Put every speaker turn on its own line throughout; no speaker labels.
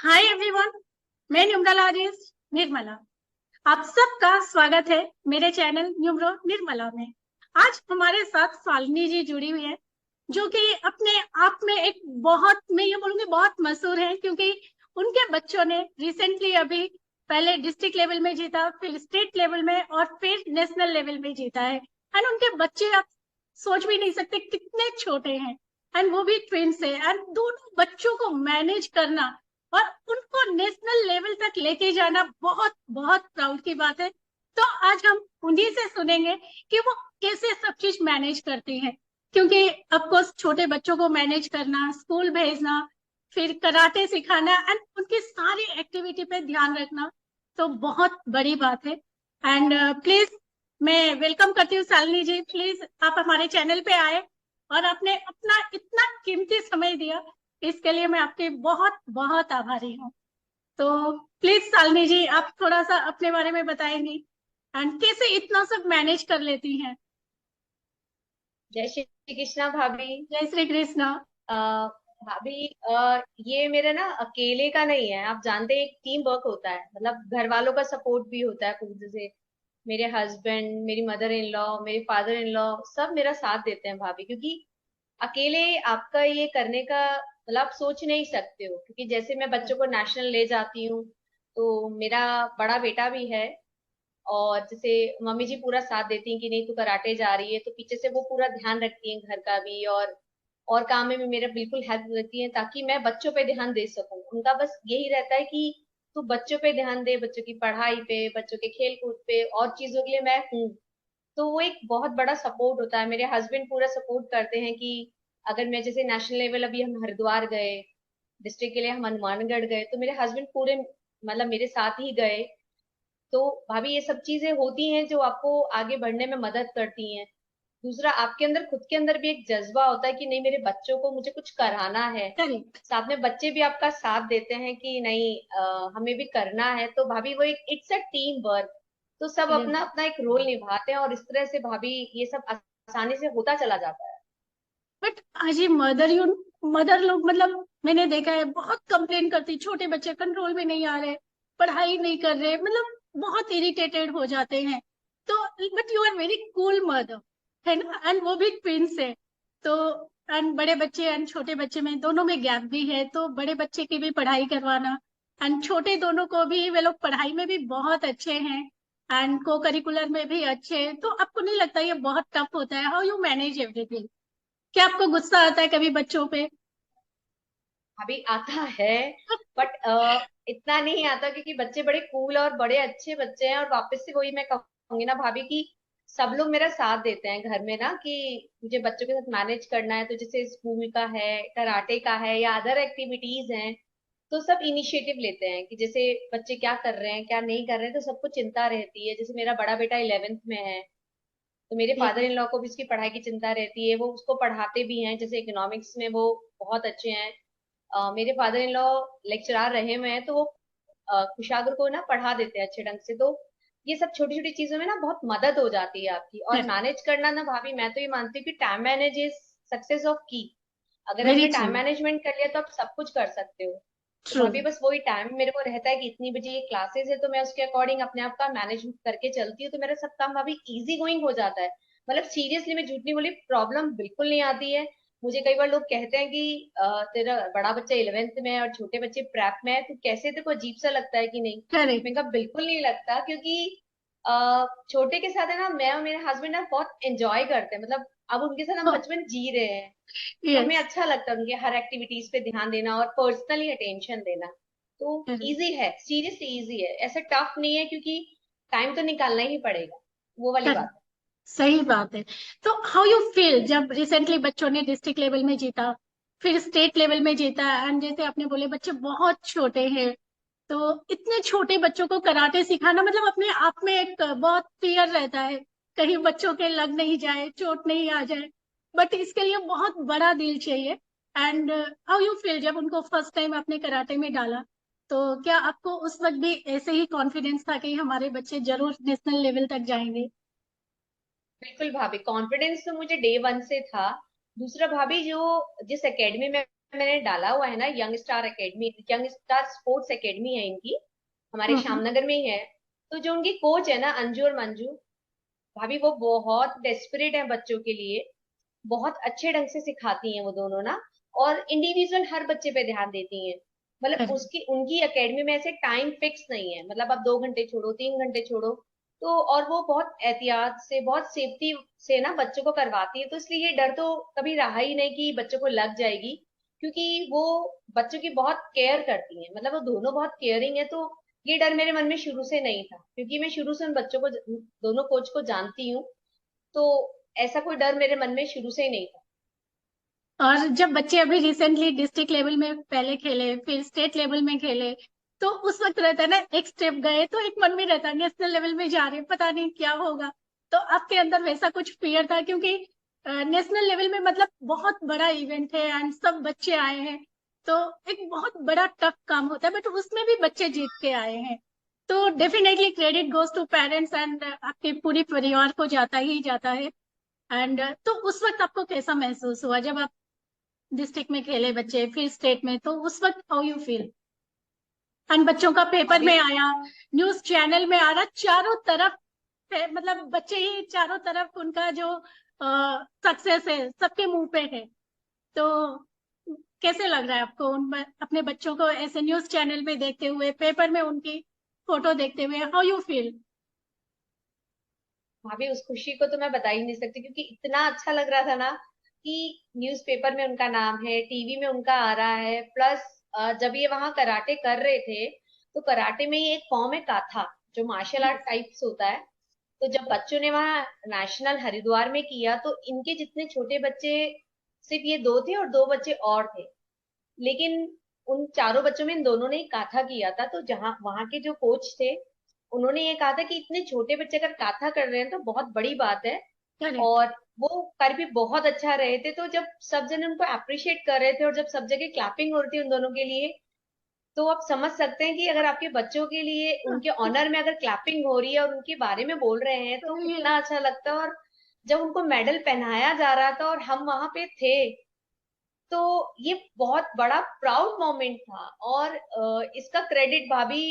Hi everyone, मैं numerologist Nirmala. आप सबका स्वागत है मेरे चैनल न्यूमरो निर्मला में। आज हमारे साथ शालिनी जी जुड़ी हुई है, जो कि अपने आप में एक बहुत, मैं ये बोलूंगी बहुत मशहूर है, क्योंकि उनके बच्चों ने रिसेंटली अभी पहले डिस्ट्रिक्ट लेवल में जीता, फिर स्टेट लेवल में और फिर नेशनल लेवल में जीता है। एंड उनके बच्चे आप सोच भी नहीं सकते कितने छोटे हैं, एंड वो भी ट्विंस है। एंड दोनों बच्चों को मैनेज करना और उनको नेशनल लेवल तक लेके जाना बहुत बहुत प्राउड की बात है। तो आज हम उन्हीं से सुनेंगे कि वो कैसे सब चीज मैनेज करती हैं, क्योंकि ऑफकोर्स छोटे बच्चों को मैनेज करना, स्कूल भेजना, फिर कराटे सिखाना एंड उनकी सारी एक्टिविटी पे ध्यान रखना तो बहुत बड़ी बात है। एंड प्लीज मैं वेलकम करती हूँ शालिनी जी, प्लीज आप हमारे चैनल पे आए और आपने अपना इतना कीमती समय दिया, इसके लिए मैं आपकी बहुत बहुत आभारी हूँ। तो प्लीज शालिनी जी, आप थोड़ा सा अपने बारे में बताएंगी एंड कैसे इतना सब मैनेज कर लेती हैं।
जय श्री कृष्णा भाभी।
जय श्री कृष्णा।
अ, भाभी, ये मेरा ना अकेले का नहीं है। आप जानते हैं एक टीम वर्क होता है, मतलब घर वालों का सपोर्ट भी होता है खुद से। मेरे हस्बैंड, मेरी मदर इन लॉ, मेरे फादर इन लॉ सब मेरा साथ देते हैं भाभी, क्योंकि अकेले आपका ये करने का मतलब आप सोच नहीं सकते हो। क्योंकि जैसे मैं बच्चों को नेशनल ले जाती हूँ, तो मेरा बड़ा बेटा भी है, और जैसे मम्मी जी पूरा साथ देती हैं कि नहीं तू कराटे जा रही है, तो पीछे से वो पूरा ध्यान रखती हैं घर का भी, और काम में भी मेरा बिल्कुल हेल्प करती है, ताकि मैं बच्चों पे ध्यान दे सकूं। उनका बस यही रहता है कि तू बच्चों पे ध्यान दे, बच्चों की पढ़ाई पे, बच्चों के खेल कूद पे, और चीजों के लिए मैं हूँ। तो वो एक बहुत बड़ा सपोर्ट होता है। मेरे हस्बैंड पूरा सपोर्ट करते हैं कि अगर मैं जैसे नेशनल लेवल, अभी हम हरिद्वार गए, डिस्ट्रिक्ट के लिए हम हनुमानगढ़ गए, तो मेरे हस्बैंड पूरे मतलब मेरे साथ ही गए। तो भाभी ये सब चीजें होती हैं जो आपको आगे बढ़ने में मदद करती हैं। दूसरा, आपके अंदर खुद के अंदर भी एक जज्बा होता है कि नहीं मेरे बच्चों को मुझे कुछ कराना है।
करेक्ट।
साथ में बच्चे भी आपका साथ देते हैं कि नहीं हमें भी करना है। तो भाभी वो एक इट्स अ टीम वर्क। तो सब अपना अपना एक रोल निभाते हैं, और इस तरह से भाभी ये सब आसानी से होता चला जाता है।
बट आज ये मदर लोग, मतलब मैंने देखा है बहुत कंप्लेन करती, छोटे बच्चे कंट्रोल में नहीं आ रहे, पढ़ाई नहीं कर रहे, मतलब बहुत इरिटेटेड हो जाते हैं। तो but you are very cool mother, है ना, एंड वो भी ट्विंस है। तो एंड बड़े बच्चे एंड छोटे बच्चे में दोनों में गैप भी है, तो बड़े बच्चे की भी पढ़ाई करवाना एंड छोटे दोनों को भी, वे लोग पढ़ाई में भी बहुत अच्छे हैं एंड को करिकुलर में भी अच्छे हैं। तो आपको नहीं लगता ये बहुत टफ होता है? How you manage everything? क्या आपको गुस्सा आता है कभी बच्चों पे?
अभी आता है, बट इतना नहीं आता, क्योंकि बच्चे बड़े कूल और बड़े अच्छे बच्चे हैं। और वापस से वही मैं कहूंगी ना भाभी कि सब लोग मेरा साथ देते हैं घर में ना, कि मुझे बच्चों के साथ मैनेज करना है। तो जैसे स्कूल का है, कराटे का है, या अदर एक्टिविटीज हैं, तो सब इनिशिएटिव लेते हैं कि जैसे बच्चे क्या कर रहे हैं क्या नहीं कर रहे हैं, तो सबको चिंता रहती है। जैसे मेरा बड़ा बेटा 11th में है, तो मेरे फादर इन लॉ को भी उसकी पढ़ाई की चिंता रहती है, वो उसको पढ़ाते भी हैं। जैसे इकोनॉमिक्स में वो बहुत अच्छे हैं। मेरे फादर इन लॉ लेक्चरार रहे हुए हैं, तो वो कुशाग्र को ना पढ़ा देते हैं अच्छे ढंग से। तो ये सब छोटी छोटी चीजों में ना बहुत मदद हो जाती है आपकी। और मैनेज करना ना भाभी, मैं तो ये मानती हूँ कि time manage is success of की। अगर
वेरी
आपने
ट्रू।
टाइम मैनेजमेंट कर लिया तो आप सब कुछ कर सकते हो। तो
ट्रू।
भाभी बस वही टाइम मेरे को रहता है कि इतनी बजे ये क्लासेस है, तो मैं उसके अकॉर्डिंग अपने आप का मैनेज करके चलती हूँ, तो मेरा सब काम भाभी इजी गोइंग हो जाता है। मतलब सीरियसली मैं झूठ नहीं बोली, प्रॉब्लम बिल्कुल नहीं आती है। मुझे कई बार लोग कहते हैं कि तेरा बड़ा बच्चा 11th में है और छोटे बच्चे प्रेप में है, तो कैसे तेरे को अजीब सा लगता है कि नहीं?
करेक्ट।
मैंने कहा बिल्कुल नहीं लगता, क्योंकि छोटे के साथ है ना, मैं और मेरे हस्बैंड ना बहुत एंजॉय करते हैं। मतलब अब उनके साथ हम बचपन जी रहे हैं, तो हमें
यस।
अच्छा लगता है उनके हर एक्टिविटीज पे ध्यान देना और पर्सनली अटेंशन देना। तो इजी है, सीरियसली इजी है, ऐसा टफ नहीं है, क्योंकि टाइम तो निकालना ही पड़ेगा, वो वाली
करेक्ट।
बात है।
सही बात है। तो हाउ यू फील जब रिसेंटली बच्चों ने डिस्ट्रिक्ट लेवल में जीता, फिर स्टेट लेवल में जीता, एंड जैसे आपने बोले बच्चे बहुत छोटे हैं, तो इतने छोटे बच्चों को कराटे सिखाना, मतलब अपने आप में एक बहुत फियर रहता है, कहीं बच्चों के लग नहीं जाए, चोट नहीं आ जाए। बट इसके लिए बहुत बड़ा दिल चाहिए। एंड हाउ यू फील जब उनको फर्स्ट टाइम आपने कराटे में डाला, तो क्या आपको उस वक्त भी ऐसे ही कॉन्फिडेंस था कि हमारे बच्चे जरूर नेशनल लेवल तक जाएंगे?
बिल्कुल भाभी, कॉन्फिडेंस तो मुझे डे वन से था। दूसरा भाभी, जो जिस एकेडमी में मैंने डाला हुआ है ना, young star academy, young star sports academy है इनकी, हमारे
हम्म।
श्यामनगर में ही है। तो जो उनकी कोच है ना, अंजू और मंजू भाभी, वो बहुत डेस्परेट है बच्चों के लिए, बहुत अच्छे ढंग से सिखाती हैं वो दोनों ना, और इंडिविजुअल हर बच्चे पे ध्यान देती हैं। मतलब
correct।
उसकी उनकी एकेडमी में ऐसे टाइम फिक्स नहीं है, मतलब अब 2 घंटे छोड़ो, 3 घंटे छोड़ो। तो और वो बहुत एहतियात से, बहुत सेफ्टी से ना बच्चों को करवाती है, तो इसलिए ये डर तो कभी रहा ही नहीं कि बच्चों को लग जाएगी, क्योंकि वो बच्चों की बहुत केयर करती हैं, मतलब वो दोनों बहुत केयरिंग है। तो ये डर मेरे मन में शुरू से नहीं था, क्योंकि मैं शुरू से उन बच्चों को, दोनों कोच को जानती हूँ। तो ऐसा कोई डर मेरे मन में शुरू से ही नहीं था।
और जब बच्चे अभी रिसेंटली डिस्ट्रिक्ट लेवल में पहले खेले, फिर स्टेट लेवल में खेले, तो उस वक्त रहता है ना, एक स्टेप गए तो एक मन में रहता है नेशनल लेवल में जा रहे हैं, पता नहीं क्या होगा। तो आपके अंदर वैसा कुछ फियर था? क्योंकि नेशनल लेवल में मतलब बहुत बड़ा इवेंट है एंड सब बच्चे आए हैं, तो एक बहुत बड़ा टफ काम होता है, बट उसमें भी बच्चे जीत के आए हैं। तो definitely credit goes to parents and आपके पूरी परिवार को जाता ही जाता है। एंड तो उस वक्त आपको कैसा महसूस हुआ जब आप डिस्ट्रिक्ट में खेले बच्चे, फिर स्टेट में, तो उस वक्त हाउ यू फील? एंड बच्चों का पेपर
अभी
में आया, न्यूज चैनल में आ रहा, चारों तरफ मतलब बच्चे ही चारों तरफ, उनका जो सक्सेस है सबके मुंह पे है। तो कैसे लग रहा है आपको अपने बच्चों को ऐसे न्यूज चैनल में देखते हुए, पेपर में उनकी फोटो देखते हुए, हाउ यू फील?
भाभी उस खुशी को तो मैं बता ही नहीं सकती, क्योंकि इतना अच्छा लग रहा था ना कि न्यूज़पेपर में उनका नाम है, टीवी में उनका आ रहा है, प्लस जब ये वहां कराटे कर रहे थे, तो कराटे में ही एक फॉर्म है काथा, जो मार्शल आर्ट टाइप्स होता है। तो जब बच्चों ने वहाँ नेशनल हरिद्वार में किया, तो इनके जितने छोटे बच्चे, सिर्फ ये दो थे और दो बच्चे और थे, लेकिन उन चारों बच्चों में इन दोनों ने ही काथा किया था। तो जहाँ वहां के जो कोच थे, उन्होंने ये कहा था कि इतने छोटे बच्चे अगर काथा कर रहे हैं तो बहुत बड़ी बात है।
करेक्ट।
और वो कर भी बहुत अच्छा रहे थे। तो जब सब जने उनको अप्रिशिएट कर रहे थे और जब सब जगह क्लैपिंग हो रही थी उन दोनों के लिए, तो आप समझ सकते हैं कि अगर आपके बच्चों के लिए, उनके ऑनर में अगर क्लैपिंग हो रही है और उनके बारे में बोल रहे हैं, तो कितना अच्छा लगता है। और जब उनको मेडल पहनाया जा रहा था और हम वहां पे थे, तो ये बहुत बड़ा प्राउड मोमेंट था। और इसका क्रेडिट भाभी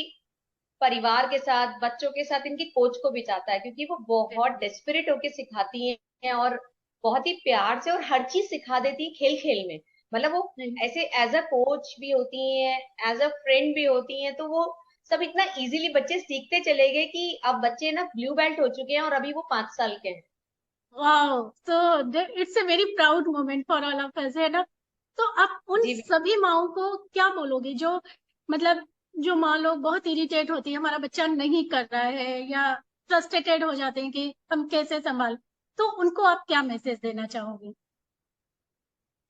परिवार के साथ, बच्चों के साथ इनकी कोच को भी जाता है, क्योंकि वो बहुत डेस्परेट होके सिखाती हैं और बहुत ही प्यार से, और हर चीज सिखा देती है खेल खेल में। मतलब वो ऐसे एज अ कोच भी होती हैं, एज अ फ्रेंड भी होती हैं। तो वो सब इतना इजीली बच्चे सीखते चले गए कि अब बच्चे ना ब्लू बेल्ट हो चुके हैं और अभी वो 5 साल के हैं।
Wow, so it's a very proud moment for all of us, है ना? तो आप उन
जी।
सभी माओ को क्या बोलोगे जो मतलब, जो माँ लोग बहुत इरिटेट होती है हमारा बच्चा नहीं कर रहा है, या फ्रस्ट्रेटेड हो जाते हैं कि हम कैसे संभाल, तो उनको आप क्या मैसेज देना चाहोगे?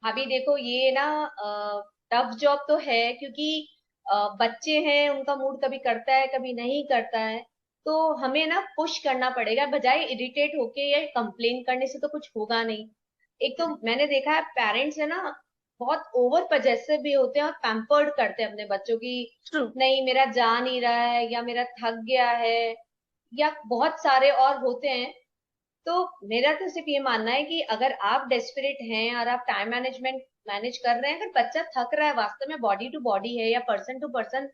अभी देखो ये ना टफ जॉब तो है, क्योंकि बच्चे हैं, उनका मूड कभी करता है कभी नहीं करता है। तो हमें ना पुश करना पड़ेगा, बजाय इरिटेट होके या कंप्लेन करने से तो कुछ होगा नहीं। एक तो मैंने देखा है पेरेंट्स है ना, बहुत ओवर पजेसिव भी होते हैं और पैम्पर्ड करते हैं अपने बच्चों की।
ट्रू।
नहीं मेरा जा नहीं रहा है, या मेरा थक गया है, या बहुत सारे और होते हैं। तो मेरा तो सिर्फ ये मानना है कि अगर आप डेस्परेट हैं और आप टाइम मैनेजमेंट मैनेज कर रहे हैं, अगर बच्चा थक रहा है, वास्तव में बॉडी टू बॉडी है या पर्सन टू पर्सन,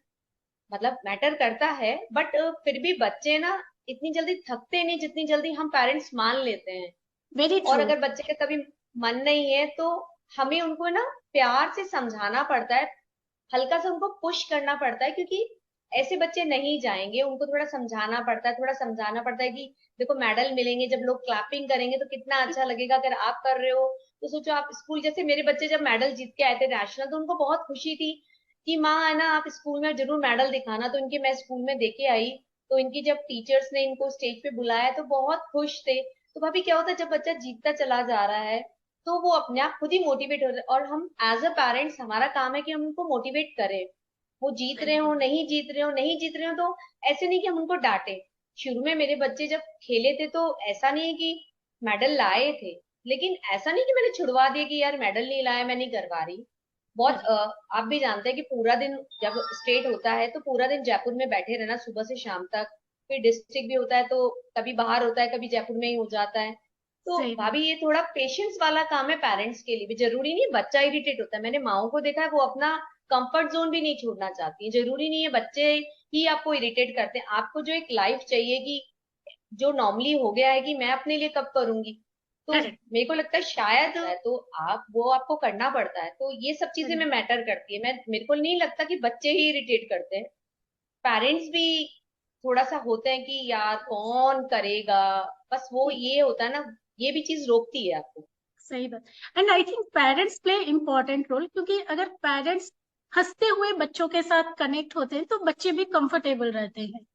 मतलब मैटर करता है, बट फिर भी बच्चे ना इतनी जल्दी थकते नहीं जितनी जल्दी हम पेरेंट्स मान लेते हैं।
वेरी
और
ट्रू।
अगर बच्चे का कभी मन नहीं है, तो हमें उनको ना प्यार से समझाना पड़ता है, हल्का सा उनको पुश करना पड़ता है, क्योंकि ऐसे बच्चे नहीं जाएंगे। उनको थोड़ा समझाना पड़ता है, थोड़ा समझाना पड़ता है कि देखो मेडल मिलेंगे, जब लोग क्लैपिंग करेंगे तो कितना अच्छा लगेगा। अगर आप कर रहे हो तो सोचो, आप स्कूल, जैसे मेरे बच्चे जब मेडल जीत के आए थे नेशनल, तो उनको बहुत खुशी थी कि माँ है ना, आप स्कूल में जरूर मेडल दिखाना। तो इनके मैं स्कूल में देके आई, तो इनकी जब टीचर्स ने इनको स्टेज पे बुलाया तो बहुत खुश थे। तो भाभी क्या होता है, जब बच्चा जीतता चला जा रहा है, तो वो अपने आप खुद ही मोटिवेट हो रहा है। और हम एज अ पेरेंट्स, हमारा काम है कि हम उनको मोटिवेट करें। वो जीत रहे हो, नहीं जीत रहे हो, नहीं जीत रहे हो, तो ऐसे नहीं कि हम उनको डांटे। शुरू में मेरे बच्चे जब खेले थे, तो ऐसा नहीं है कि मेडल लाए थे, लेकिन ऐसा नहीं कि मैंने छुड़वा दिया कि यार मेडल नहीं लाया मैं नहीं करवा रही। बहुत आप भी जानते हैं कि पूरा दिन जब स्टेट होता है, तो पूरा दिन जयपुर में बैठे रहना सुबह से शाम तक। फिर डिस्ट्रिक्ट भी होता है, तो कभी बाहर होता है, कभी जयपुर में ही हो जाता है। तो
सही बात।
भाभी ये थोड़ा पेशेंस वाला काम है पेरेंट्स के लिए भी। जरूरी नहीं बच्चा इरिटेट होता है, मैंने माओ को देखा है वो अपना कंफर्ट जोन भी नहीं छोड़ना चाहती है। जरूरी नहीं है बच्चे ही आपको इरिटेट करते हैं, आपको जो एक लाइफ चाहिए कि जो नॉर्मली हो गया है कि मैं अपने लिए कब करूंगी, तो
करेक्ट।
मेरे को लगता है शायद तो आप वो आपको करना पड़ता है। तो ये सब चीजें में
करेक्ट।
मैटर करती है। मैं मेरे को नहीं लगता कि बच्चे ही इरिटेट करते हैं, पेरेंट्स भी थोड़ा सा होते हैं कि यार कौन करेगा, बस वो ये होता है ना, ये भी चीज रोकती है आपको।
सही बात। And I think parents play important role, क्योंकि अगर पेरेंट्स हंसते हुए बच्चों के साथ कनेक्ट होते हैं तो बच्चे भी कंफर्टेबल रहते हैं।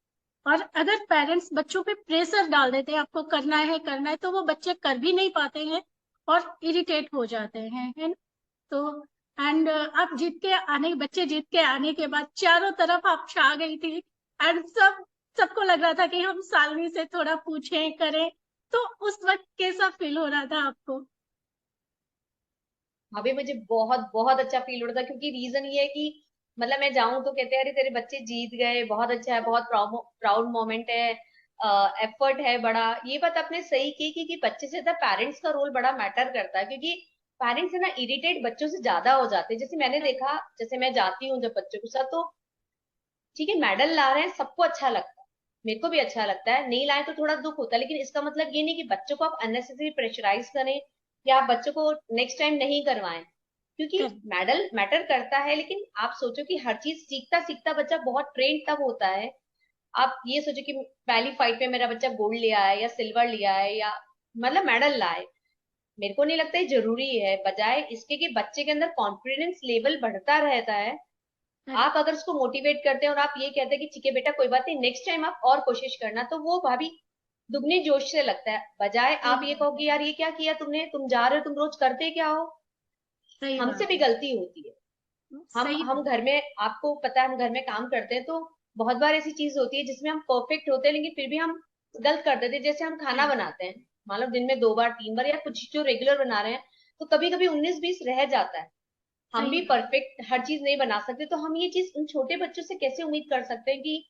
और अगर पेरेंट्स बच्चों पे प्रेशर डाल देते हैं, आपको करना है, तो वो बच्चे कर भी नहीं पाते हैं और इरिटेट हो जाते हैं, है ना? तो एंड आप जीत के आने बच्चे जीत के आने के बाद चारों तरफ आप छा गई थी। एंड सबको लग रहा था कि हम सालनी से थोड़ा पूछें करें। तो उस वक्त कैसा फील हो रहा था आपको?
अभी मुझे बहुत बहुत अच्छा फील हो रहा था, क्योंकि रीजन ये है कि मतलब मैं जाऊं तो कहते हैं अरे तेरे बच्चे जीत गए, बहुत अच्छा है, बहुत प्राउड मोमेंट है, एफर्ट है बड़ा। ये बात आपने सही की कि बच्चे से ज्यादा पेरेंट्स का रोल बड़ा मैटर करता है, क्योंकि पेरेंट्स है ना इरिटेट बच्चों से ज्यादा हो जाते हैं। जैसे मैंने देखा, जैसे मैं जाती हूँ जब बच्चों के साथ, तो ठीक है मेडल ला रहे हैं, सबको अच्छा लगता है, मेरे को भी अच्छा लगता है, नहीं लाए तो थोड़ा दुख होता है, लेकिन इसका मतलब ये नहीं कि बच्चों को आप अननेसेसरी प्रेशराइज करें या आप बच्चों को नेक्स्ट टाइम नहीं करवाएं। क्योंकि
कर,
मेडल मैटर करता है, लेकिन आप सोचो कि हर चीज सीखता सीखता बच्चा बहुत ट्रेन तब होता है। आप ये सोचो कि पहली फाइट में मेरा बच्चा गोल्ड लिया है या सिल्वर लिया है या मतलब मेडल लाए, मेरे को नहीं लगता ये जरूरी है। बजाय इसके कि बच्चे के अंदर कॉन्फिडेंस लेवल बढ़ता रहता है,
कर,
आप अगर उसको मोटिवेट करते हैं और आप ये कहते हैं कि ठीक है बेटा कोई बात नहीं, नेक्स्ट टाइम आप और कोशिश करना, तो वो भाभी दुगने जोश से लगता है। बजाय
सही
आप ये
बात
कहो
है।
कि यार ये क्या किया तुमने, तुम जा रहे हो, तुम रोज करते क्या हो।
सही
हमसे
बात
भी
है।
गलती होती है। हम
सही
हम
बात।
घर में, आपको पता है हम घर में काम करते हैं, तो बहुत बार ऐसी चीज होती है जिसमें हम परफेक्ट होते हैं, लेकिन फिर भी हम गलत कर देते हैं। जैसे हम खाना
कर,
बनाते हैं, मान लो दिन में 2 बार 3 बार या कुछ जो रेगुलर बना रहे हैं, तो कभी कभी 19-20 रह जाता है। हम
सही
भी
बात।
परफेक्ट हर चीज नहीं बना सकते, तो हम ये चीज उन छोटे बच्चों से कैसे उम्मीद कर सकते हैं कि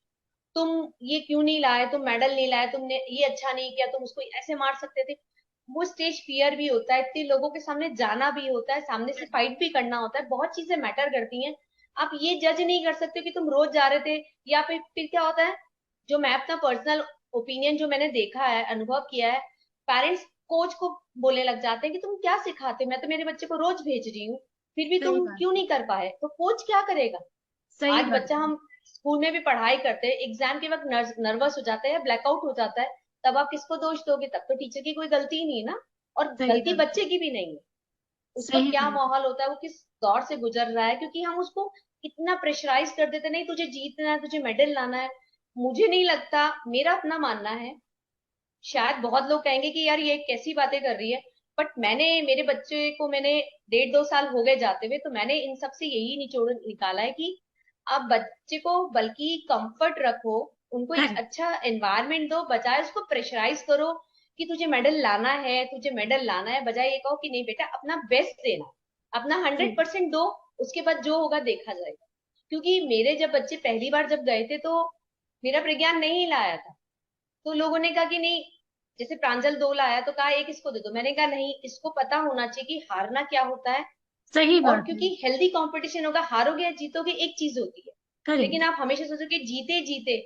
तुम ये क्यों नहीं लाए, तुम मेडल नहीं लाए, तुमने ये अच्छा नहीं किया, तुम उसको ऐसे मार सकते थे। वो स्टेज फियर भी होता है, इतने लोगों के सामने जाना भी होता है, सामने से
कर,
फाइट भी करना होता है, बहुत चीजें मैटर करती हैं। आप ये जज नहीं कर सकते कि तुम रोज जा रहे थे, या फिर क्या होता है, जो मैं अपना पर्सनल ओपिनियन जो मैंने देखा है अनुभव किया है, पेरेंट्स कोच को बोलने लग जाते हैं कि तुम क्या सिखाते हो, मैं तो मेरे बच्चे को रोज भेज रही हूँ, फिर भी
सही
तुम
बात
क्यों
है।
नहीं कर पाए, तो कोच क्या करेगा।
सही
आज
बात
बच्चा,
है।
हम स्कूल में भी पढ़ाई करते हैं, एग्जाम के वक्त नर्वस हो जाता है, ब्लैकआउट हो जाता है, तब आप किसको दोष दोगे, तब तो टीचर की कोई गलती ही नहीं है ना, और
सही
गलती
बात है।
बच्चे की भी नहीं है। उसका
सही
क्या
बात है।
माहौल होता है, वो किस दौर से गुजर रहा है, क्योंकि हम उसको इतना प्रेशराइज कर देते, नहीं तुझे जीतना है, तुझे मेडल लाना है। मुझे नहीं लगता, मेरा अपना मानना है, शायद बहुत लोग कहेंगे कि यार ये कैसी बातें कर रही है, बट मैंने मेरे बच्चे को मैंने 1.5-2 साल हो गए जाते हुए, तो मैंने इन सब से यही निचोड़ निकाला है कि आप बच्चे को बल्कि कंफर्ट रखो, उनको एक
कर,
अच्छा एनवायरनमेंट दो, बजाय उसको प्रेशराइज करो कि तुझे मेडल लाना है, तुझे मेडल लाना है। बजाय ये कहो कि नहीं बेटा अपना बेस्ट देना, अपना
सही।
100% दो, उसके बाद जो होगा देखा जाएगा। क्योंकि मेरे जब बच्चे पहली बार जब गए थे, तो मेरा प्रज्ञान नहीं लाया था, तो लोगों ने कहा कि नहीं, जैसे प्रांजल 2 लाया तो कहा एक इसको दे दो, मैंने कहा नहीं, इसको पता होना चाहिए कि हारना क्या होता है।
सही
और
बात है।
क्योंकि हेल्दी कंपटीशन होगा, हारोगे या जीतोगे एक चीज होती है, लेकिन
करेक्ट।
आप हमेशा सोचो कि जीते जीते,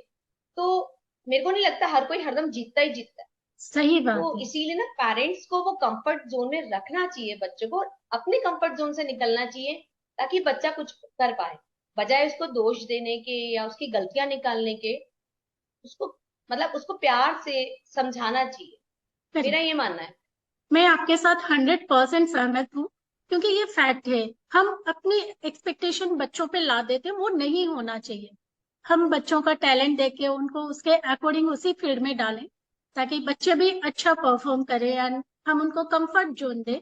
तो मेरे को नहीं लगता हर कोई हरदम जीतता ही जीतता है।
सही
तो
बात है।
इसीलिए ना पेरेंट्स को वो कंफर्ट जोन में रखना चाहिए बच्चों को, अपने कंफर्ट जोन से निकलना चाहिए, ताकि बच्चा कुछ कर पाए, बजाय उसको दोष देने के या उसकी गलतियां निकालने के। उसको मतलब उसको प्यार से समझाना चाहिए, मेरा
करेक्ट।
ये मानना है।
मैं आपके साथ 100% सहमत हूँ, क्योंकि ये फैक्ट है। हम अपनी एक्सपेक्टेशन बच्चों पे ला देते हैं, वो नहीं होना चाहिए। हम बच्चों का टैलेंट देख के उनको उसके अकॉर्डिंग उसी फील्ड में डालें, ताकि बच्चे भी अच्छा परफॉर्म करें एंड हम उनको कंफर्ट जोन दे।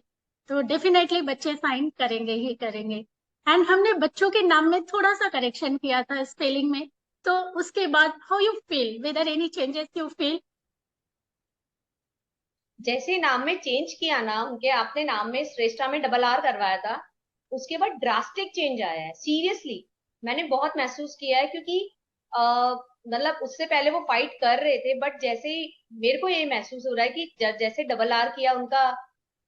तो डेफिनेटली बच्चे साइन करेंगे ही करेंगे। एंड हमने बच्चों के नाम में थोड़ा सा करेक्शन किया था स्पेलिंग में। तो उसके बाद how you feel, whether any changes you feel?
जैसे नाम में चेंज किया ना उनके, आपने नाम में श्रेष्ठा में डबल आर करवाया था, उसके बाद ड्रास्टिक चेंज आया है सीरियसली। मैंने बहुत महसूस किया है, क्योंकि मतलब उससे पहले वो फाइट कर रहे थे, बट जैसे ही मेरे को ये महसूस हो रहा है कि जैसे डबल आर किया उनका,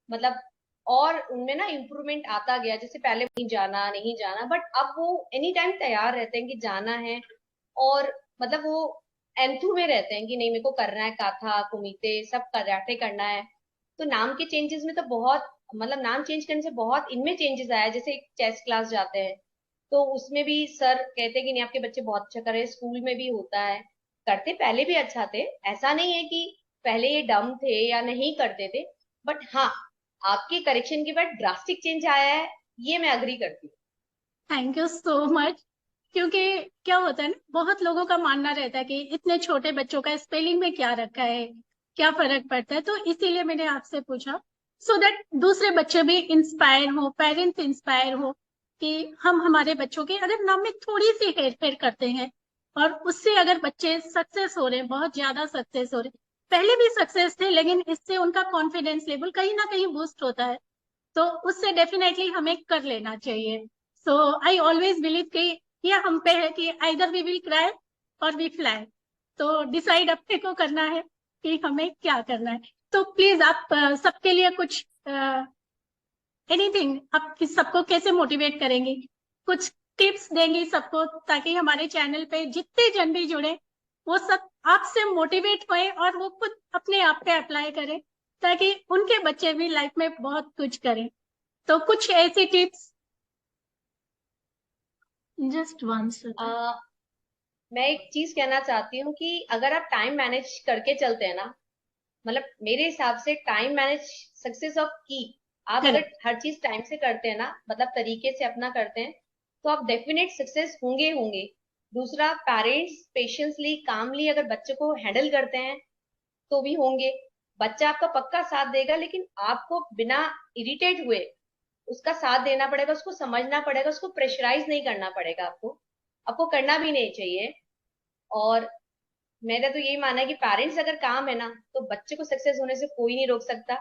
मतलब और उनमें ना इम्प्रूवमेंट आता गया। जैसे पहले नहीं जाना नहीं जाना, बट अब वो एनी टाइम तैयार रहते हैं कि जाना है। और मतलब वो एंथू में रहते हैं कि नहीं, मेरे को करना है, काथा कुमिते सब कराटे करना है। तो नाम के चेंजेस में तो बहुत, मतलब नाम चेंज करने से बहुत इनमें चेंजेस आया है। जैसे एक चेस क्लास जाते हैं तो उसमें भी सर कहते हैं कि नहीं आपके बच्चे बहुत अच्छा कर रहे हैं। स्कूल में भी होता है, करते पहले भी अच्छा थे, ऐसा नहीं है कि पहले ये डम थे या नहीं करते थे। बट हाँ, आपके करेक्शन के बाद ड्रास्टिक चेंज आया है, ये मैं अग्री करती हूँ।
Thank you so much. क्योंकि क्या होता है ना, बहुत लोगों का मानना रहता है कि इतने छोटे बच्चों का स्पेलिंग में क्या रखा है, क्या फर्क पड़ता है, तो इसीलिए मैंने आपसे पूछा, सो दैट दूसरे बच्चे भी इंस्पायर हो, पेरेंट्स इंस्पायर हो कि हम हमारे बच्चों के अगर नाम में थोड़ी सी हेर फेर करते हैं और उससे अगर बच्चे सक्सेस हो रहे हैं, बहुत ज्यादा सक्सेस हो रहे हैं, पहले भी सक्सेस थे लेकिन इससे उनका कॉन्फिडेंस लेवल कहीं ना कहीं बूस्ट होता है, तो उससे डेफिनेटली हमें कर लेना चाहिए। सो आई ऑलवेज बिलीव कि ये हम पे है कि आइदर वी विल क्राई और वी फ्लाई। तो डिसाइड अपने को करना है कि हमें क्या करना है। तो प्लीज आप सबके लिए कुछ एनीथिंग, आप सबको कैसे मोटिवेट करेंगी, कुछ टिप्स देंगी सबको, ताकि हमारे चैनल पे जितने जन भी जुड़े वो सब आपसे मोटिवेट होए और वो खुद अपने आप पे अप्लाई करें, ताकि उनके बच्चे भी लाइफ में बहुत कुछ करें। तो कुछ ऐसी टिप्स, जस्ट वन सेकंड।
आ, मैं एक चीज कहना चाहती हूँ कि अगर आप टाइम मैनेज करके चलते हैं ना, मतलब मेरे हिसाब से टाइम मैनेज सक्सेस ऑफ की। आप अगर
करेक्ट।
हर चीज टाइम से करते हैं ना, मतलब तरीके से अपना करते हैं, तो आप डेफिनेट सक्सेस होंगे होंगे। दूसरा, पेरेंट्स पेशेंसली कामली अगर बच्चे को हैंडल करते हैं तो भी होंगे। बच्चा आपका पक्का साथ देगा, लेकिन आपको बिना इरिटेट हुए उसका साथ देना पड़ेगा, उसको समझना पड़ेगा, उसको प्रेशराइज नहीं करना पड़ेगा। आपको आपको करना भी नहीं चाहिए। और मेरा तो यही मानना है कि पेरेंट्स अगर काम है ना, तो बच्चे को सक्सेस होने से कोई नहीं रोक सकता।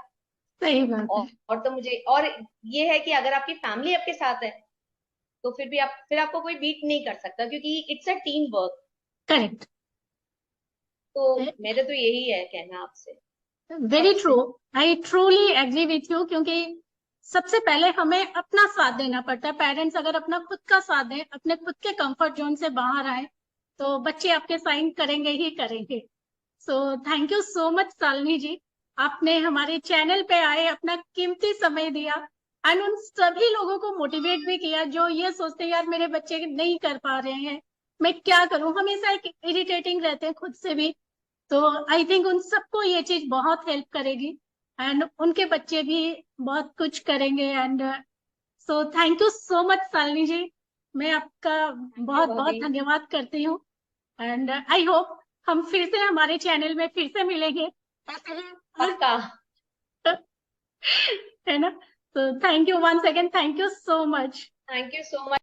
सही बात है।
और तो मुझे और ये है कि अगर आपकी फैमिली आपके साथ है, तो फिर भी फिर आपको कोई बीट नहीं कर सकता, क्योंकि it's a team work.
Correct.
तो मेरा तो यही है कहना आपसे,
वेरी ट्रू।
सबसे।
I truly agree with you, क्योंकि सबसे पहले हमें अपना साथ देना पड़ता है। पेरेंट्स अगर अपना खुद का साथ दें, अपने खुद के कंफर्ट जोन से बाहर आए, तो बच्चे आपके साइन करेंगे ही करेंगे। So thank you so much Shalini ji, आपने हमारे चैनल पे आए, अपना कीमती समय दिया एंड उन सभी लोगों को मोटिवेट भी किया जो ये सोचते हैं यार मेरे बच्चे नहीं कर पा रहे हैं, मैं क्या करूं, हमेशा एक इरिटेटिंग रहते हैं खुद से भी। तो आई थिंक उन सबको ये चीज बहुत हेल्प करेगी एंड उनके बच्चे भी बहुत कुछ करेंगे। And so thank you so much Shalini ji, मैं आपका
थैंक यू
बहुत बहुत
भाभी।
धन्यवाद करती हूँ। एंड आई होप हम फिर से हमारे चैनल में फिर से मिलेंगे ऐसे ही। और
पक्का।
है ना, तो thank you once again, thank you so much.
Thank you so much.